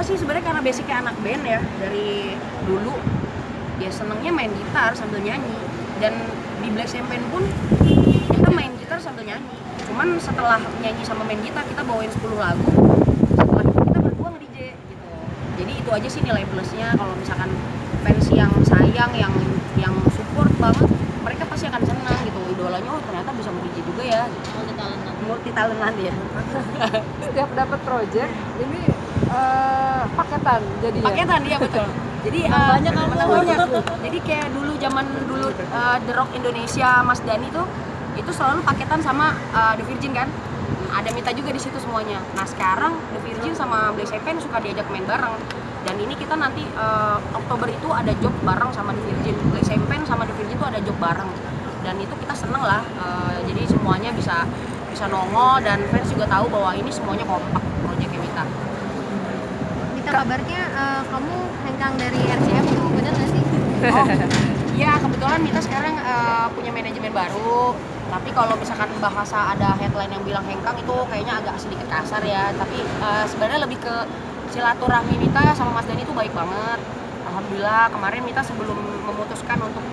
sih sebenarnya karena basicnya anak band ya, dari dulu ya senengnya main gitar sambil nyanyi. Dan di Black Champagne pun kita main gitar sambil nyanyi. Cuman setelah nyanyi sama main gitar kita bawain 10 lagu, setelah itu kita berdua nge-DJ gitu. Jadi itu aja sih nilai plusnya. Kalau misalkan fans yang sayang, yang support banget, mereka pasti akan senang gitu. Idolanya oh ternyata bisa nge-DJ juga ya gitu. Multi talentan ya. Setiap dapat project ini paketan jadinya. Paketan dia betul. Jadi banyak banyak. Jadi kayak zaman dulu The Rock Indonesia Mas Dhani tuh itu selalu paketan sama The Virgin kan. Ada Mita juga di situ semuanya. Nah, sekarang The Virgin sama Black Champagne suka diajak main bareng. Dan ini kita nanti Oktober itu ada job bareng sama The Virgin. Black Champagne sama The Virgin tuh ada job bareng. Dan itu kita seneng lah. Jadi semuanya bisa nongol dan fans juga tahu bahwa ini semuanya kompak proyeknya Mita. Mita, kabarnya kamu hengkang dari RCM itu bener nggak sih? Oh, iya kebetulan Mita sekarang punya manajemen baru. Tapi kalau misalkan bahasa ada headline yang bilang hengkang itu kayaknya agak sedikit kasar ya. Tapi sebenarnya lebih ke silaturahmi Mita sama Mas Dhani itu baik banget. Alhamdulillah kemarin Mita sebelum memutuskan untuk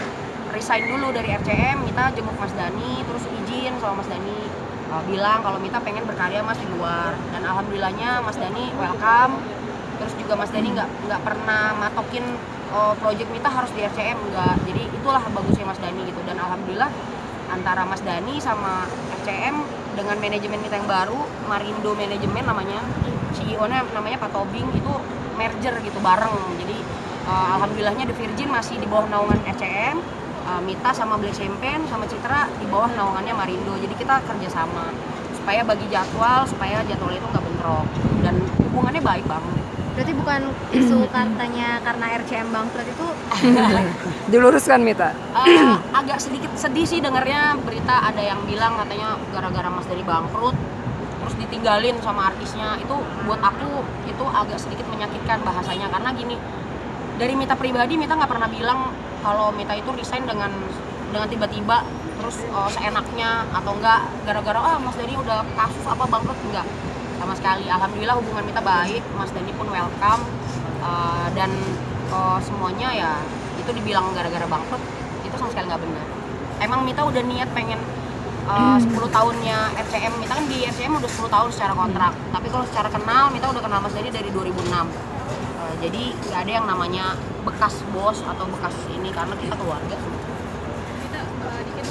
resign dulu dari RCM, Mita jenguk Mas Dhani, terus izin sama Mas Dhani. Bilang kalau Mita pengen berkarya Mas di luar. Dan alhamdulillahnya Mas Dhani welcome. Terus juga Mas Dhani nggak pernah matokin project Mita harus di RCM, enggak. Jadi itulah bagusnya Mas Dhani gitu. Dan alhamdulillah antara Mas Dhani sama RCM dengan manajemen Mita yang baru, Marindo Manajemen namanya, CEO-nya namanya Pak Tobing, itu merger gitu bareng. Jadi alhamdulillahnya The Virgin masih di bawah naungan RCM, Mita sama Black Champagne sama Citra di bawah naungannya Marindo. Jadi kita kerjasama supaya bagi jadwal, supaya jadwal itu nggak bentrok dan hubungannya baik banget. Berarti bukan isu katanya karena RCM bangkrut itu Diluruskan Mita. Agak sedikit sedih sih dengarnya berita ada yang bilang katanya gara-gara Mas Dhani bangkrut terus ditinggalin sama artisnya. Itu buat aku itu agak sedikit menyakitkan bahasanya, karena gini, dari Mita pribadi Mita nggak pernah bilang kalau Mita itu resign dengan tiba-tiba terus seenaknya atau enggak gara-gara Mas Dhani udah kasus apa bangkrut, enggak sama sekali. Alhamdulillah hubungan Mita baik, Mas Dhani pun welcome, dan semuanya ya itu dibilang gara-gara bangkrut itu sama sekali nggak benar. Emang Mita udah niat pengen 10 tahunnya RCM, Mita kan di RCM udah 10 tahun secara kontrak, tapi kalau secara kenal Mita udah kenal Mas Dhani dari 2006. Jadi nggak ada yang namanya bekas bos atau bekas ini, karena kita keluarga. Kita dikit